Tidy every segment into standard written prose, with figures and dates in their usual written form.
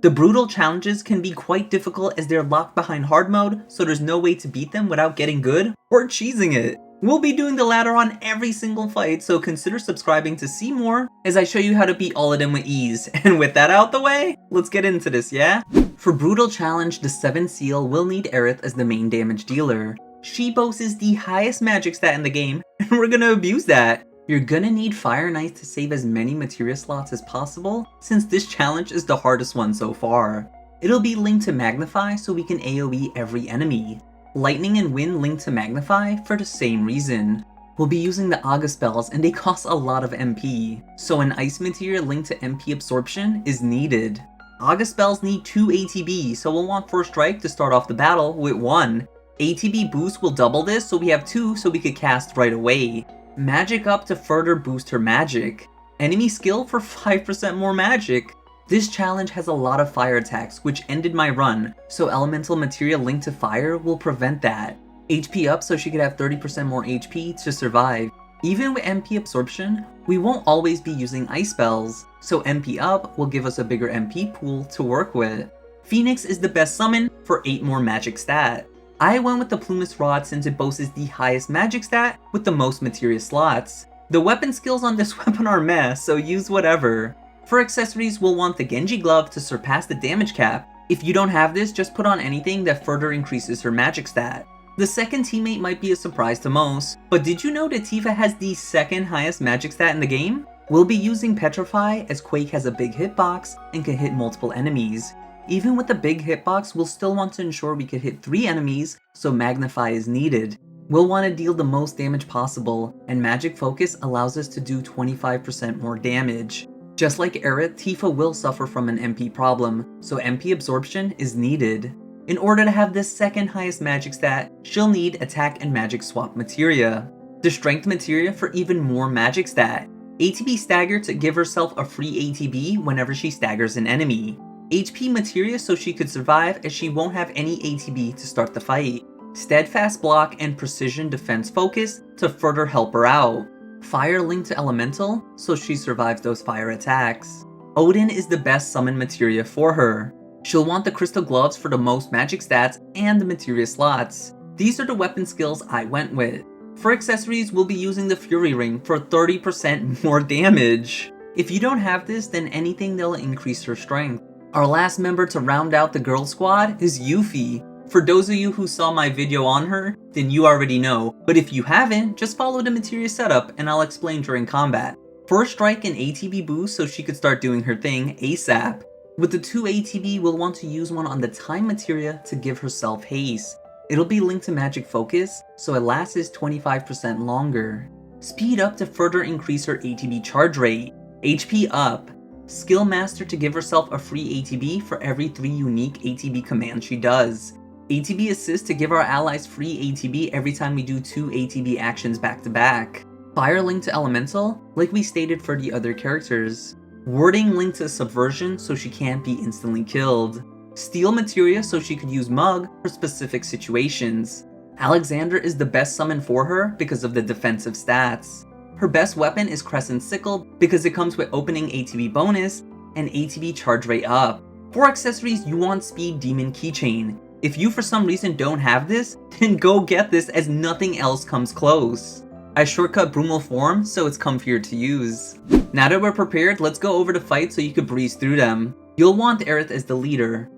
The brutal challenges can be quite difficult as they're locked behind hard mode, so there's no way to beat them without getting good or cheesing it. We'll be doing the latter on every single fight, so consider subscribing to see more as I show you how to beat all of them with ease. And with that out the way, let's get into this, yeah? For Brutal Challenge, the 7th seal will need Aerith as the main damage dealer. She boasts the highest magic stat in the game, and we're gonna abuse that. You're gonna need Fire Knights to save as many materia slots as possible, since this challenge is the hardest one so far. It'll be linked to Magnify so we can AoE every enemy. Lightning and Wind linked to Magnify for the same reason. We'll be using the Aga spells and they cost a lot of MP, so an Ice Materia linked to MP Absorption is needed. Aga spells need 2 ATB, so we'll want First Strike to start off the battle with 1. ATB boost will double this, so we have 2 so we could cast right away. Magic up to further boost her magic. Enemy skill for 5% more magic. This challenge has a lot of fire attacks, which ended my run, so elemental materia linked to fire will prevent that. HP up so she could have 30% more HP to survive. Even with MP Absorption, we won't always be using ice spells, so MP up will give us a bigger MP pool to work with. Phoenix is the best summon for 8 more magic stat. I went with the Plumus Rod since it boasts the highest magic stat with the most materia slots. The weapon skills on this weapon are meh, so use whatever. For accessories, we'll want the Genji Glove to surpass the damage cap. If you don't have this, just put on anything that further increases her magic stat. The second teammate might be a surprise to most, but did you know that Tifa has the second highest magic stat in the game? We'll be using Petrify as Quake has a big hitbox and can hit multiple enemies. Even with the big hitbox, we'll still want to ensure we could hit 3 enemies, so Magnify is needed. We'll want to deal the most damage possible, and Magic Focus allows us to do 25% more damage. Just like Aerith, Tifa will suffer from an MP problem, so MP Absorption is needed. In order to have this second highest magic stat, she'll need Attack and Magic Swap materia. The Strength materia for even more magic stat. ATB Stagger to give herself a free ATB whenever she staggers an enemy. HP materia so she could survive as she won't have any ATB to start the fight. Steadfast block and precision defense focus to further help her out. Fire linked to elemental so she survives those fire attacks. Odin is the best summon materia for her. She'll want the crystal gloves for the most magic stats and the materia slots. These are the weapon skills I went with. For accessories, we'll be using the Fury Ring for 30% more damage. If you don't have this, then anything that'll increase her strength. Our last member to round out the girl squad is Yuffie. For those of you who saw my video on her, then you already know, but if you haven't, just follow the materia setup and I'll explain during combat. First Strike and ATB boost so she could start doing her thing ASAP. With the 2 ATB, we'll want to use one on the time materia to give herself haste. It'll be linked to Magic Focus, so it lasts 25% longer. Speed up to further increase her ATB charge rate. HP up. Skill Master to give herself a free ATB for every 3 unique ATB commands she does. ATB Assist to give our allies free ATB every time we do 2 ATB actions back to back. Fire linked to Elemental, like we stated for the other characters. Wording linked to Subversion so she can't be instantly killed. Steel Materia so she could use Mug for specific situations. Alexander is the best summon for her because of the defensive stats. Her best weapon is Crescent Sickle because it comes with opening ATB bonus and ATB charge rate up. For accessories, you want Speed Demon Keychain. If you for some reason don't have this, then go get this as nothing else comes close. I shortcut Brumal Form so it's comfier to use. Now that we're prepared, let's go over the fight so you can breeze through them. You'll want Aerith as the leader.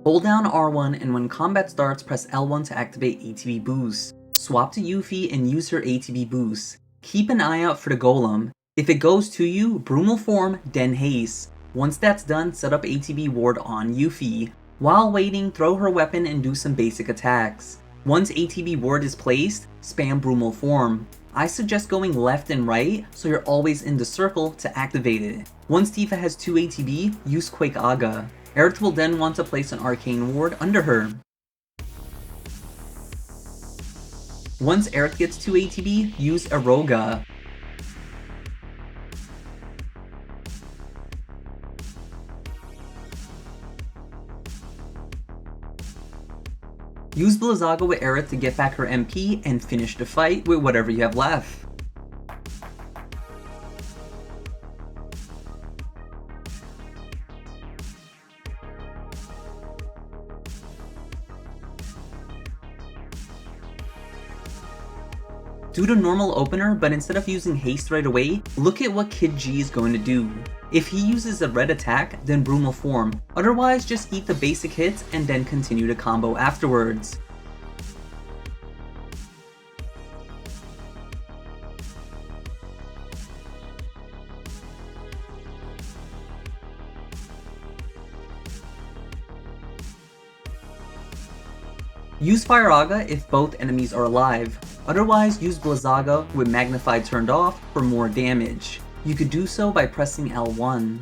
Hold down R1 and when combat starts, press L1 to activate ATB boost. Swap to Yuffie and use her ATB boost. Keep an eye out for the golem. If it goes to you, Brumal Form, then haste. Once that's done, set up ATB ward on Yuffie. While waiting, throw her weapon and do some basic attacks. Once ATB ward is placed, spam Brumal Form. I suggest going left and right so you're always in the circle to activate it. Once Tifa has 2 ATB, use Quake Aga. Aerith will then want to place an Arcane Ward under her. Once Aerith gets 2 ATB, use Eroga. Use Blizzaga with Aerith to get back her MP and finish the fight with whatever you have left. Do the normal opener, but instead of using haste right away, look at what Kid G is going to do. If he uses a red attack, then Broom will form. Otherwise, just eat the basic hits and then continue to combo afterwards. Use Fire Aga if both enemies are alive. Otherwise, use Blizzaga with Magnify turned off for more damage. You could do so by pressing L1.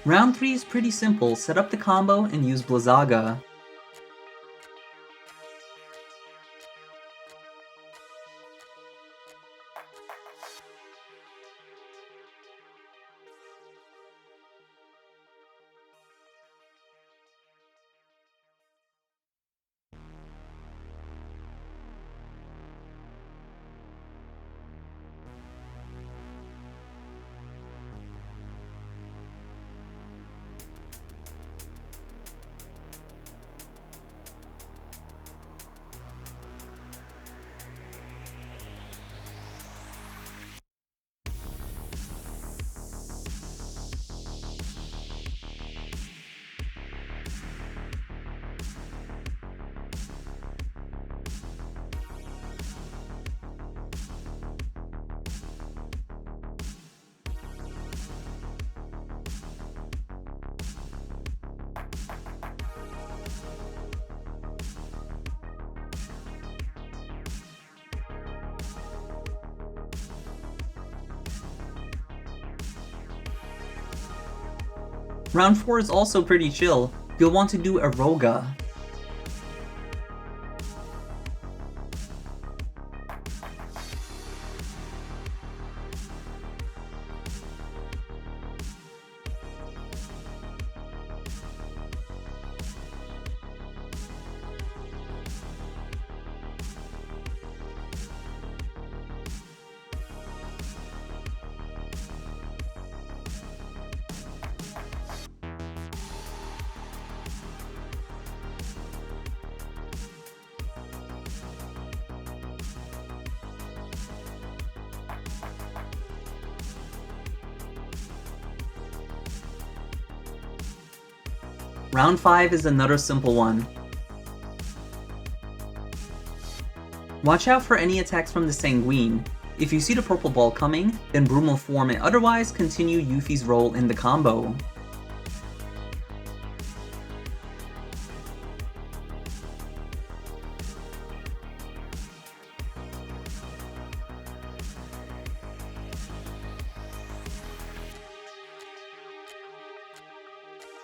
Round 3 is pretty simple, set up the combo and use Blizzaga. Round 4 is also pretty chill. You'll want to do Eroga. Round 5 is another simple one. Watch out for any attacks from the Sanguine. If you see the purple ball coming, then Broom will form it, otherwise continue Yuffie's role in the combo.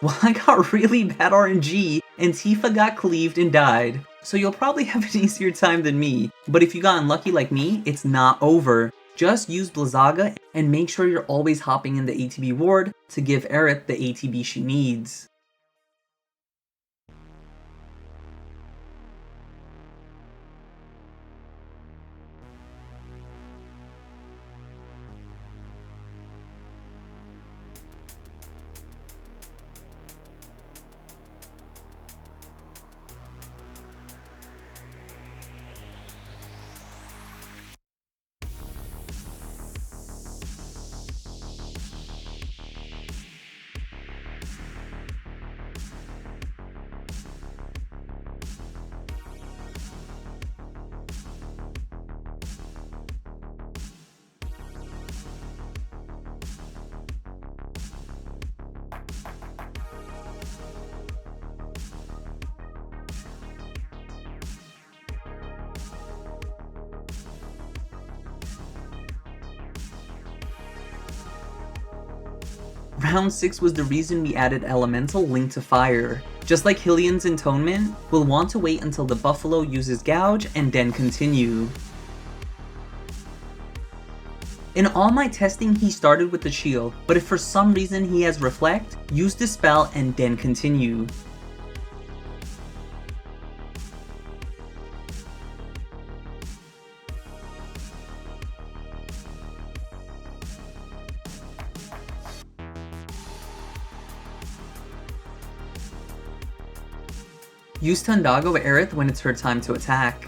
Well, I got really bad RNG, and Tifa got cleaved and died, so you'll probably have an easier time than me. But if you got unlucky like me, it's not over. Just use Blizzaga and make sure you're always hopping in the ATB ward to give Aerith the ATB she needs. Round 6 was the reason we added Elemental linked to fire. Just like Hylian's Entonement, we'll want to wait until the Buffalo uses Gouge and then continue. In all my testing, he started with the shield, but if for some reason he has Reflect, use Dispel and then continue. Use Tundago Aerith when it's her time to attack.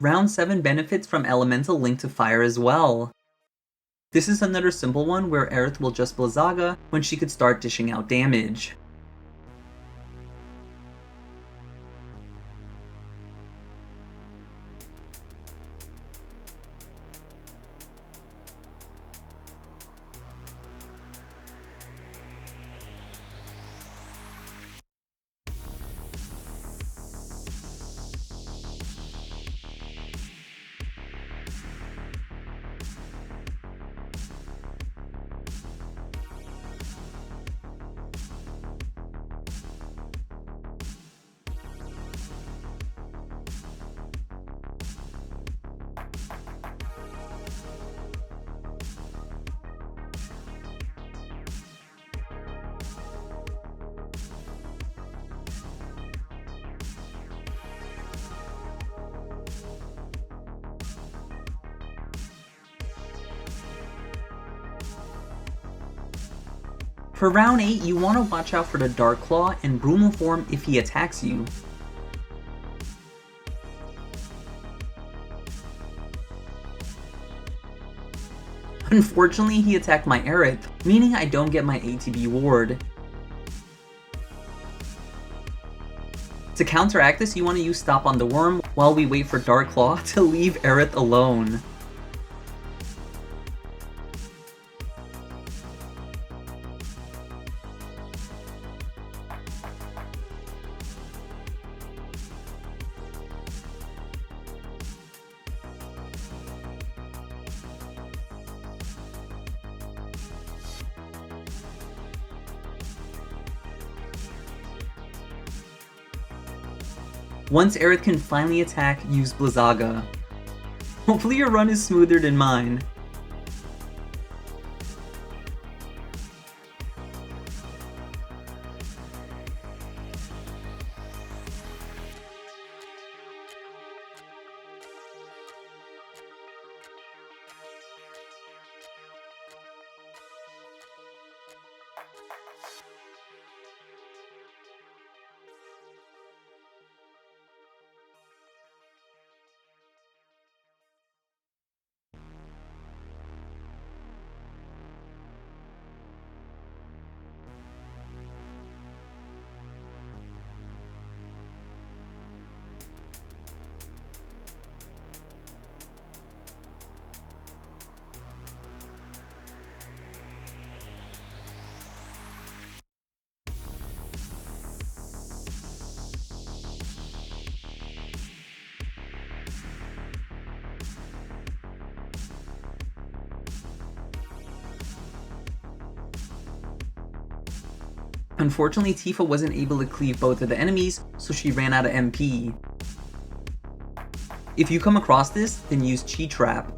Round 7 benefits from Elemental linked to fire as well. This is another simple one where Aerith will just Blizzaga when she could start dishing out damage. For round 8, you want to watch out for the Dark Claw and Brumal Form if he attacks you. Unfortunately, he attacked my Aerith, meaning I don't get my ATB ward. To counteract this, you want to use Stop on the Worm while we wait for Dark Claw to leave Aerith alone. Once Aerith can finally attack, use Blizzaga. Hopefully your run is smoother than mine. Unfortunately, Tifa wasn't able to cleave both of the enemies, so she ran out of MP. If you come across this, then use Chi Trap.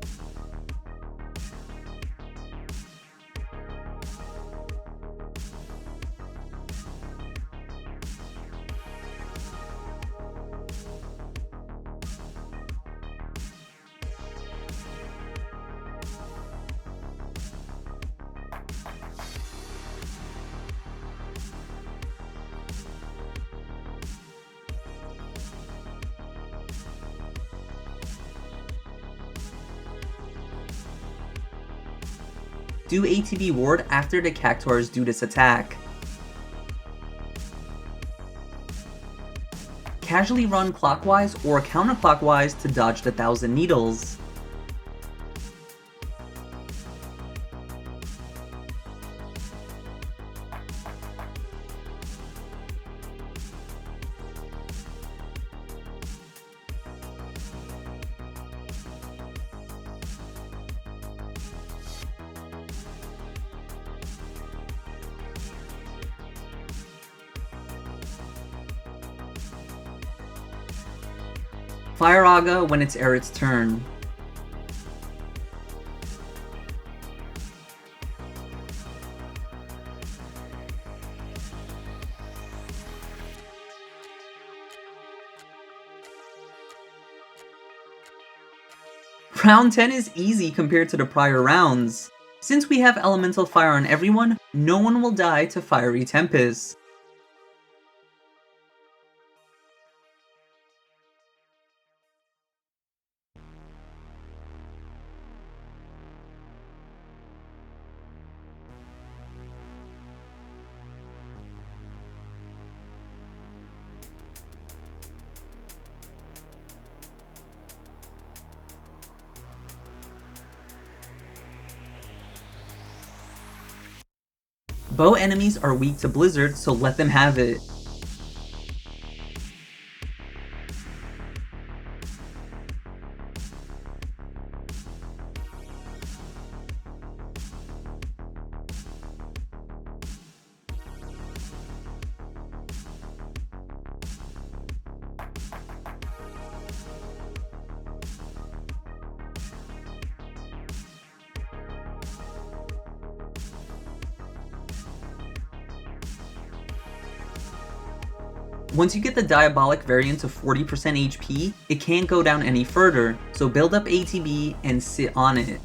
do ATB ward after the Cactuars do this attack. Casually run clockwise or counterclockwise to dodge the 1000 needles. Fire Aga when it's Aerith's turn. Round 10 is easy compared to the prior rounds. Since we have Elemental Fire on everyone, no one will die to Fiery Tempest. Bow enemies are weak to Blizzard, so let them have it. Once you get the Diabolic variant to 40% HP, it can't go down any further, so build up ATB and sit on it.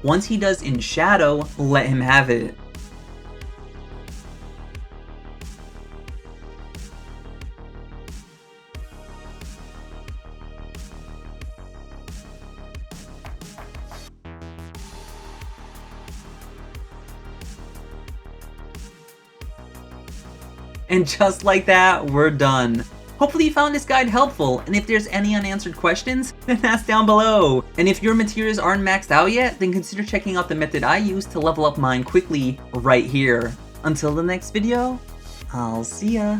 Once he does in Shadow, let him have it. And just like that, we're done. Hopefully you found this guide helpful, and if there's any unanswered questions, then ask down below. And if your materials aren't maxed out yet, then consider checking out the method I use to level up mine quickly right here. Until the next video, I'll see ya.